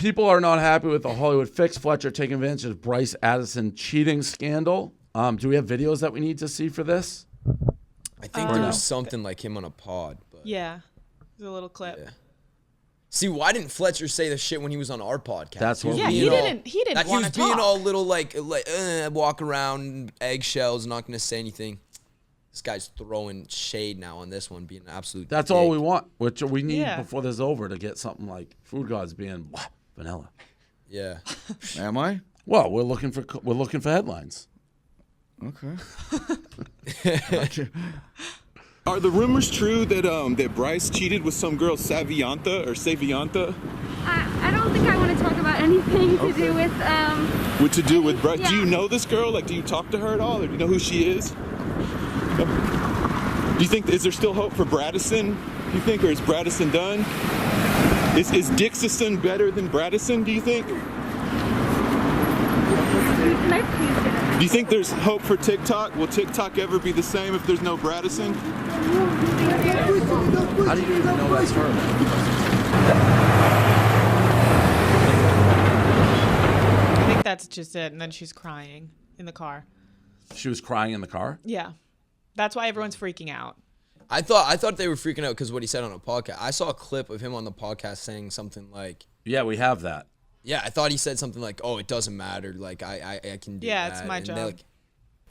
People are not happy with the Hollywood fix. Fletcher taking advantage of Bryce Addison cheating scandal. Do we have videos that we need to see for this? I think there was something like him on a pod. But Yeah, there's a little clip. yeah. See, why didn't Fletcher say the shit when he was on our podcast? That's what Yeah, we he didn't want He was to being talk. all little like walk around eggshells, not gonna say anything. This guy's throwing shade now on this one, being an absolute. That's dick. all we want, which we need Yeah. before this is over to get something like Food Gods being vanilla. Yeah. Am I? Well, we're looking for headlines. Okay. Are the rumors true that that Bryce cheated with some girl Savianta or Savianta? I don't think I want to talk about anything to do with What to do with Bryce? Yeah. Do you know this girl? Like, do you talk to her at all? Or do you know who she is? Do you think, is there still hope for Bradison? Do you think, or is Bradison done? Is Dixon better than Bradison, do you think? Can I please get it? Do you think there's hope for TikTok? Will TikTok ever be the same if there's no Bradison? How do you even know that's her? I think that's just it. And then she's crying in the car. She was crying in the car? Yeah. That's why everyone's freaking out. I thought they were freaking out because what he said on a podcast. I saw a clip of him on the podcast saying something like, Yeah, we have that. yeah, I thought he said something like, "Oh, it doesn't matter. Like I can do Yeah, that." it's my And job. they're like,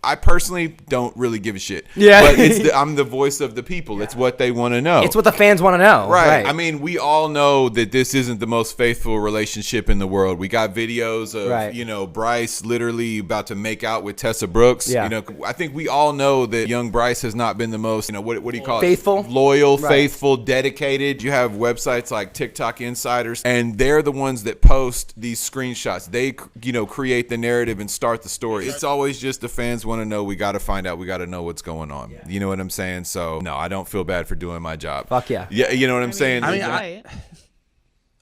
I personally don't really give a shit. Yeah. But I'm the voice of the people. It's what they want to know. It's what the fans want to know. Right. I mean, we all know that this isn't the most faithful relationship in the world. We got videos of, Bryce literally about to make out with Tessa Brooks. Yeah. I think we all know that young Bryce has not been the most, what do you call Faithful? it? Loyal, Right. faithful, dedicated. You have websites like TikTok Insiders, and they're the ones that post these screenshots. They, create the narrative and start the story. It's always just the fans want to know. We got to find out. We got to know what's going on. You know what I'm saying? So, no, I don't feel bad for doing my job. Fuck yeah. Yeah, you know what I'm saying?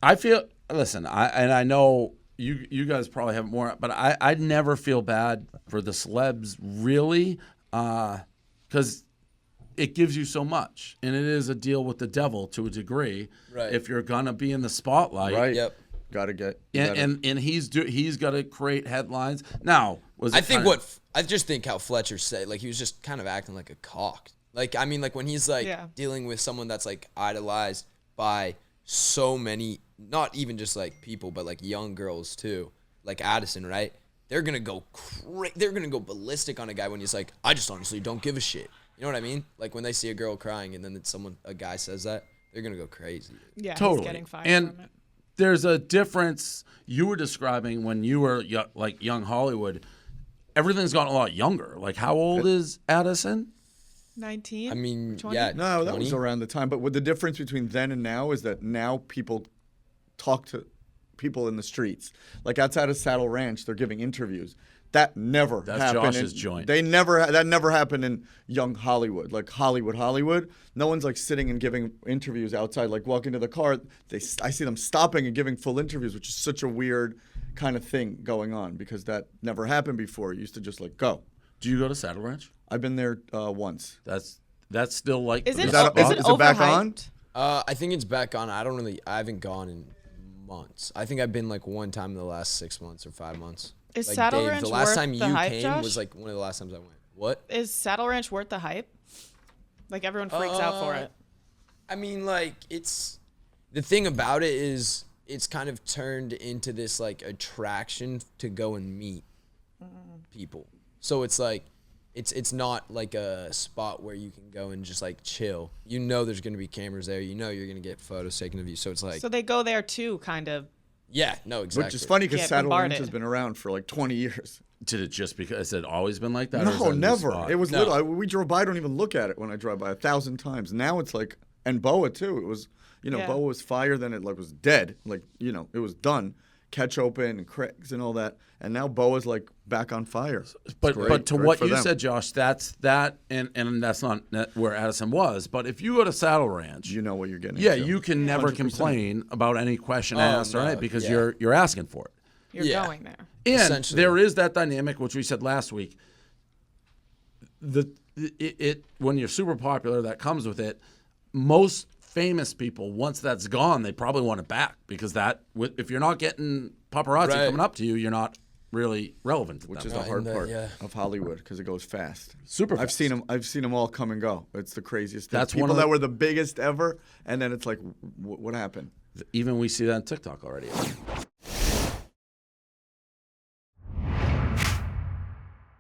I feel, listen, I know you guys probably have more, but I never feel bad for the celebs, really, because it gives you so much. And it is a deal with the devil to a degree. Right. If you're going to be in the spotlight. Right. "Yep." Gotta get. And he's got to create headlines. Now, I just think how Fletcher said, like, he was just kind of acting like a cock. Like, I mean, like when he's like dealing with someone that's like idolized by so many, not even just like people, but like young girls too, like Addison, right? They're gonna go ballistic on a guy when he's like, I just honestly don't give a shit. You know what I mean? Like when they see a girl crying and then a guy says that, they're gonna go crazy. Yeah, totally. he's getting fired And from it. there's a difference you were describing when you were like young Hollywood. Everything's gotten a lot younger. Like, how old is Addison? 19? I mean, 20? yeah. No, that 20? was around the time. But what the difference between then and now is that now people talk to people in the streets. Like outside of Saddle Ranch, they're giving interviews. That never That's happened. Josh's joint. That never happened in young Hollywood. Like Hollywood. No one's like sitting and giving interviews outside. Like walking to the car, I see them stopping and giving full interviews, which is such a weird kind of thing going on because that never happened before. It used to just like go. Do you go to Saddle Ranch? I've been there once. That's still like. Is it Is it back on? overhyped? I think it's back on. I haven't gone in months. I think I've been like one time in the last 6 months or 5 months. Is like Saddle Dave, Ranch the last worth time the you hype, came Josh? was like one of the last times I went. What? Is Saddle Ranch worth the hype? Like everyone freaks out for it. I mean, like the thing about it is it's kind of turned into this like attraction to go and meet people. So it's like it's not like a spot where you can go and just like chill. You know there's going to be cameras there. You know you're going to get photos taken of you. So it's like So they go there too, kind of. yeah, no, exactly. Which is funny because Get Saddle Ranch bombarded. has been around for like 20 years. Did it just because has it always been like that? or is No, that a new never. spot? It was No. little. We drove by. I don't even look at it when I drive by 1,000 times. Now it's like, and Boa too. It was, Yeah. Boa was fire. Then it like was dead. Like it was done. Catch open and Craig's and all that. And now Boa's like back on fire. But to Great what for you them. said, Josh, that's that, and that's not where Addison was. But if you go to Saddle Ranch, You know what you're getting. yeah, into. you can never 100%. complain about any question asked or no, anything because yeah. you're asking for it. You're Yeah. going there. And Essentially. there is that dynamic, which we said last week. When you're super popular, that comes with it. Most famous people, once that's gone, they probably want it back because if you're not getting paparazzi coming up to you, you're not really relevant to them. Which is the hard part of Hollywood because it goes fast. Super fast. I've seen them all come and go. It's the craziest thing. That's people one of that were the biggest ever, and then it's like, what happened? Even we see that on TikTok already.